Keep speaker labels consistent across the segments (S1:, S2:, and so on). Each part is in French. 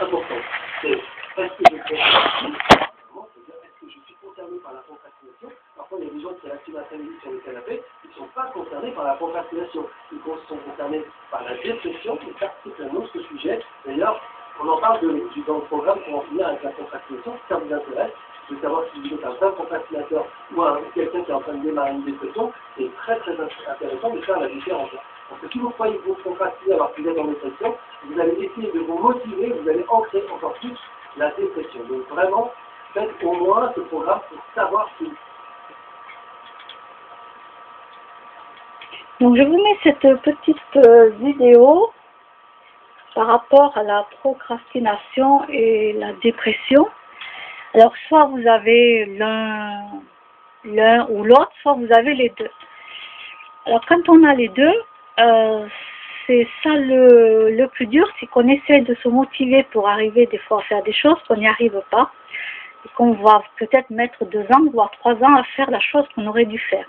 S1: importante. C'est est-ce que je procrastine? C'est-à-dire est-ce que je suis concerné par la procrastination? Parfois, il y a des gens qui restent une après-midi sur le canapé, ils ne sont pas concernés par la procrastination. Ils sont concernés par la dépression, qui est un autre sujet. D'ailleurs, on en parle dans le programme pour en finir avec la procrastination. Si ça vous intéresse, de savoir si vous êtes un vrai procrastinateur ou quelqu'un qui est en train de démarrer une dépression, c'est très très intéressant de faire la différence. Parce que si vous croyez que vous procrastinez alors que vous êtes en dépression, vous allez essayer de vous motiver, vous allez ancrer encore plus la dépression. Donc vraiment, faites au moins ce programme pour savoir si...
S2: Donc je vous mets cette petite vidéo par rapport à la procrastination et la dépression. Alors soit vous avez l'un ou l'autre, soit vous avez les deux. Alors quand on a les deux, c'est ça le plus dur, c'est qu'on essaie de se motiver pour arriver des fois à faire des choses, qu'on n'y arrive pas, et qu'on va peut-être mettre 2 ans, voire 3 ans à faire la chose qu'on aurait dû faire.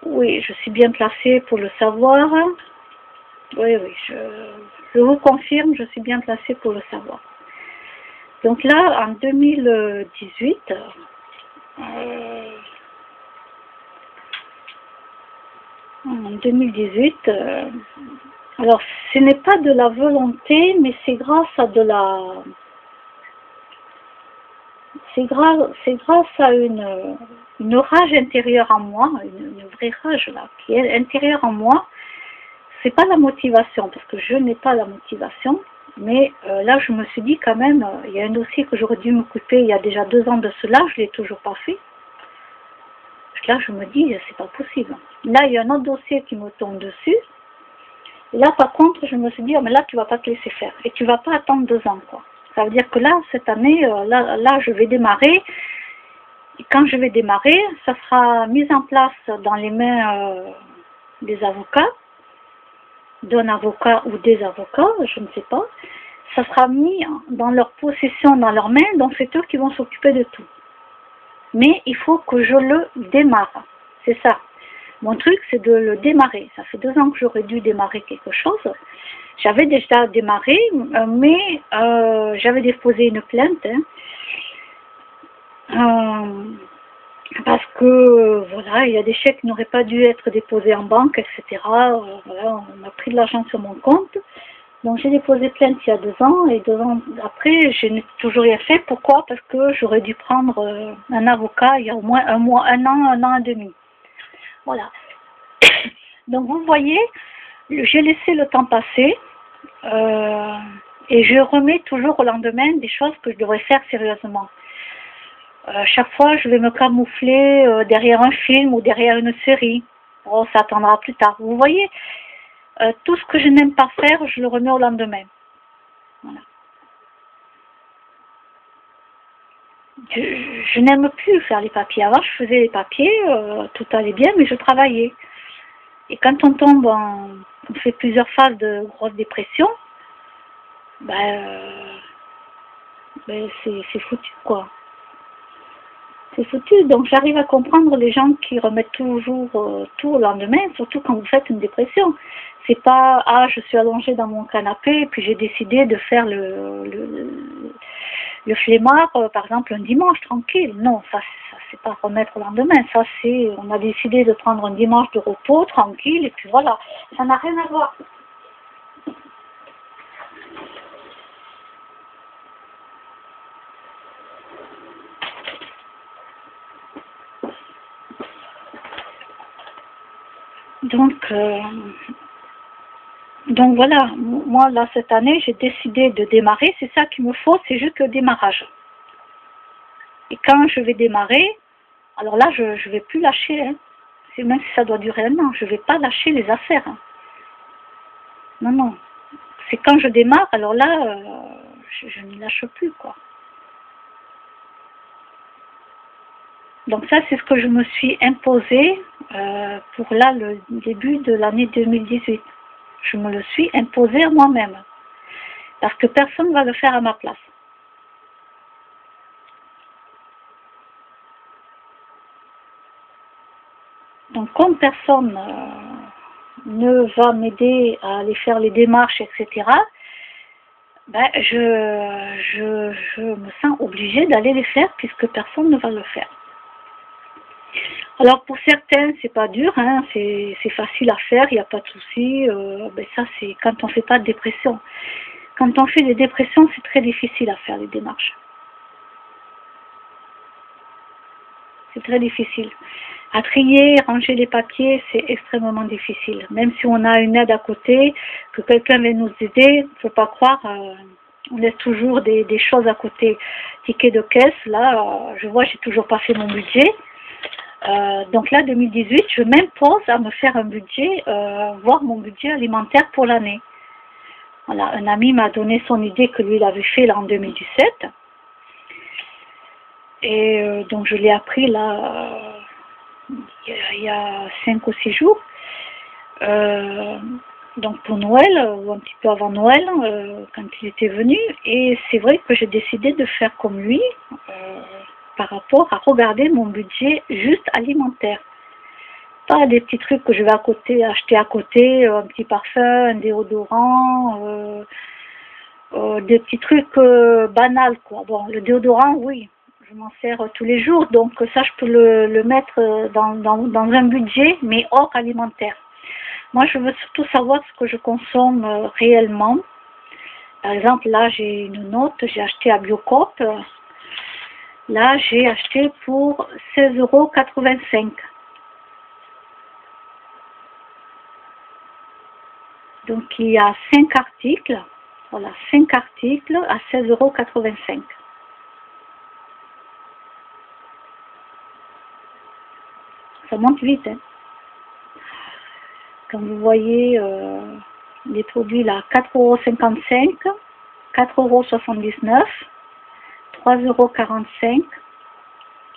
S2: Oui, je suis bien placée pour le savoir. Oui, je vous confirme, je suis bien placée pour le savoir. Donc là, en 2018, alors ce n'est pas de la volonté, mais c'est grâce à une rage intérieure en moi, une vraie rage là, qui est intérieure en moi. C'est pas la motivation, parce que je n'ai pas la motivation, mais là je me suis dit quand même, il y a un dossier que j'aurais dû m'occuper il y a déjà 2 ans de cela, je l'ai toujours pas fait. Là je me dis, c'est pas possible. Là il y a un autre dossier qui me tombe dessus. Et là par contre je me suis dit, oh, mais là tu vas pas te laisser faire, et tu vas pas attendre 2 ans quoi. Ça veut dire que là, cette année, là je vais démarrer, et quand je vais démarrer, ça sera mis en place dans les mains des avocats, d'un avocat ou des avocats, je ne sais pas, ça sera mis dans leur possession, dans leurs mains, donc c'est eux qui vont s'occuper de tout. Mais il faut que je le démarre, c'est ça. Mon truc, c'est de le démarrer. Ça fait 2 ans que j'aurais dû démarrer quelque chose. J'avais déjà démarré, mais j'avais déposé une plainte, parce que voilà, il y a des chèques qui n'auraient pas dû être déposés en banque, etc. Voilà, on m'a pris de l'argent sur mon compte. Donc j'ai déposé plainte il y a 2 ans, et 2 ans après, je n'ai toujours rien fait. Pourquoi? Parce que j'aurais dû prendre un avocat il y a au moins un an et demi. Voilà. Donc vous voyez, j'ai laissé le temps passer, et je remets toujours au lendemain des choses que je devrais faire sérieusement. Chaque fois, je vais me camoufler derrière un film ou derrière une série. Oh, ça attendra plus tard. Vous voyez, tout ce que je n'aime pas faire, je le remets au lendemain. Voilà. Je n'aime plus faire les papiers. Avant, je faisais les papiers, tout allait bien, mais je travaillais. Et quand on tombe on fait plusieurs phases de grosse dépression, c'est foutu, quoi. C'est foutu. Donc j'arrive à comprendre les gens qui remettent toujours tout au lendemain, surtout quand vous faites une dépression. C'est pas, ah, je suis allongée dans mon canapé et puis j'ai décidé de faire le flemmard, par exemple, un dimanche tranquille. Non, ça c'est pas remettre au lendemain. Ça c'est, on a décidé de prendre un dimanche de repos tranquille et puis voilà. Ça n'a rien à voir. Donc voilà, moi là cette année j'ai décidé de démarrer, c'est ça qu'il me faut, c'est juste le démarrage. Et quand je vais démarrer, alors là je ne vais plus lâcher, hein. Même si ça doit durer 1 an, je ne vais pas lâcher les affaires. Hein. Non, c'est quand je démarre, alors là je ne lâche plus quoi. Donc ça c'est ce que je me suis imposé pour là le début de l'année 2018. Je me le suis imposé à moi-même. Parce que personne ne va le faire à ma place. Donc comme personne ne va m'aider à aller faire les démarches, etc., ben, je me sens obligée d'aller les faire puisque personne ne va le faire. Alors pour certains, c'est pas dur, hein, c'est facile à faire, il n'y a pas de souci. Ben ça, c'est quand on ne fait pas de dépression. Quand on fait des dépressions, c'est très difficile à faire les démarches. C'est très difficile. À trier, ranger les papiers, c'est extrêmement difficile. Même si on a une aide à côté, que quelqu'un vient nous aider, il ne faut pas croire, on laisse toujours des choses à côté. Ticket de caisse, là, je vois, j'ai toujours pas fait mon budget. Donc là, 2018, je m'impose à me faire un budget, voir mon budget alimentaire pour l'année. Voilà, un ami m'a donné son idée que lui, il avait fait là en 2017. Et donc je l'ai appris là, il y a 5 ou 6 jours. Donc pour Noël, ou un petit peu avant Noël, quand il était venu. Et c'est vrai que j'ai décidé de faire comme lui, par rapport à regarder mon budget juste alimentaire. Pas des petits trucs que je vais acheter à côté, un petit parfum, un déodorant, des petits trucs banals, quoi. Bon, le déodorant, oui, je m'en sers tous les jours, donc ça, je peux le mettre dans un budget, mais hors alimentaire. Moi, je veux surtout savoir ce que je consomme réellement. Par exemple, là, j'ai une note, j'ai acheté à Biocoop. Là, j'ai acheté pour 16,85 €. Donc, il y a 5 articles. Voilà, 5 articles à 16,85 €. Ça monte vite, hein. Comme vous voyez, les produits là, 4,55 €, 4,79 €, 3,45 €.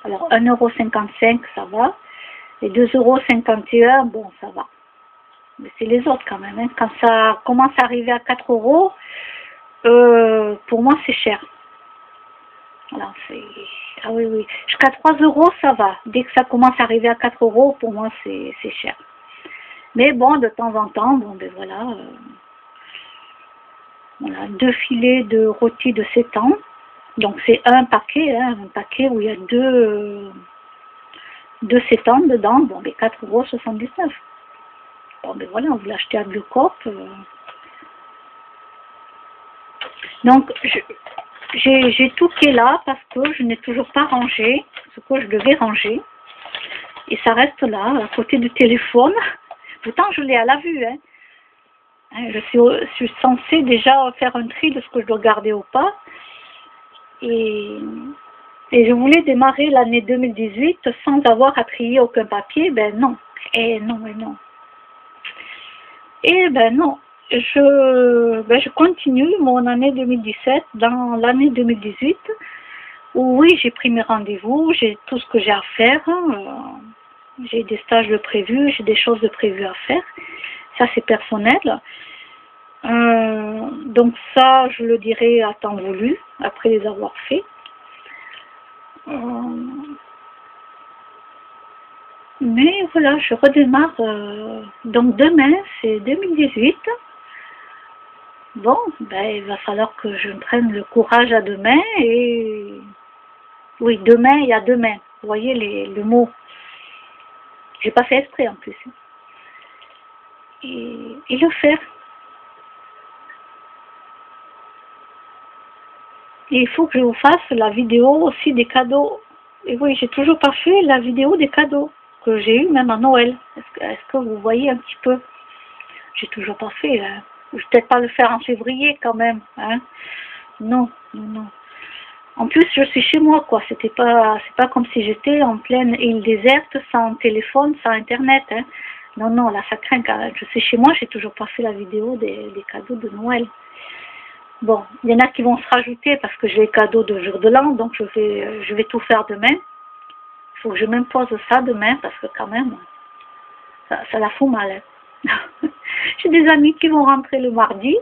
S2: Alors, 1,55 € ça va. Et 2,51 €, bon, ça va. Mais c'est les autres quand même, hein. Quand ça commence à arriver à 4 €, pour moi c'est cher. Voilà, ah oui, oui. Jusqu'à 3 € ça va. Dès que ça commence à arriver à 4 €, pour moi c'est cher. Mais bon, de temps en temps, bon ben voilà. Voilà, 2 filets de rôti de 7 ans. Donc c'est un paquet, hein, un paquet où il y a deux 7 ans dedans. Bon, ben 4,79 €. Bon, ben voilà, vous l'achetez à Biocoop. Donc, j'ai tout qui est là parce que je n'ai toujours pas rangé ce que je devais ranger. Et ça reste là, à côté du téléphone. Pourtant, je l'ai à la vue. Hein. Je suis censée déjà faire un tri de ce que je dois garder ou pas. Et je voulais démarrer l'année 2018 sans avoir à trier aucun papier. Ben non. Et non, et non. Et ben non, je continue mon année 2017 dans l'année 2018 où oui, j'ai pris mes rendez-vous, j'ai tout ce que j'ai à faire, j'ai des stages de prévus, j'ai des choses de prévues à faire, ça c'est personnel. Donc ça, je le dirai à temps voulu, après les avoir faits. Mais voilà, je redémarre. Donc demain, c'est 2018. Bon, ben, il va falloir que je prenne le courage à demain. Et oui, demain, il y a demain. Vous voyez le mot. J'ai pas fait exprès en plus. Et le faire. Et il faut que je vous fasse la vidéo aussi des cadeaux. Et oui, j'ai toujours pas fait la vidéo des cadeaux que j'ai eu même à Noël. Est-ce que vous voyez un petit peu? J'ai toujours pas fait. Hein. Je vais peut-être pas le faire en février quand même. Hein. Non, non, non. En plus, je suis chez moi, quoi. C'est pas comme si j'étais en pleine île déserte, sans téléphone, sans internet. Hein. Non, non, là, ça craint quand même. Je suis chez moi, j'ai toujours pas fait la vidéo des cadeaux de Noël. Bon, il y en a qui vont se rajouter parce que j'ai les cadeaux de jour de l'an, donc je vais tout faire demain. Il faut que je m'impose ça demain parce que quand même, ça la fout mal. Hein. J'ai des amis qui vont rentrer le mardi,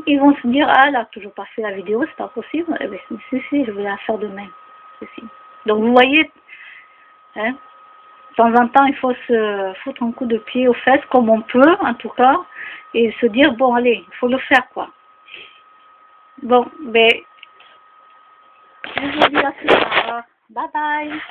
S2: ils vont se dire, ah, elle a toujours pas fait la vidéo, c'est pas possible. Eh bien, si, je vais la faire demain. Si. Donc vous voyez, hein, de temps en temps, il faut se foutre un coup de pied aux fesses comme on peut, en tout cas, et se dire, bon, allez, il faut le faire, quoi. Bon, ben, je vous dis à plus tard. Bye bye.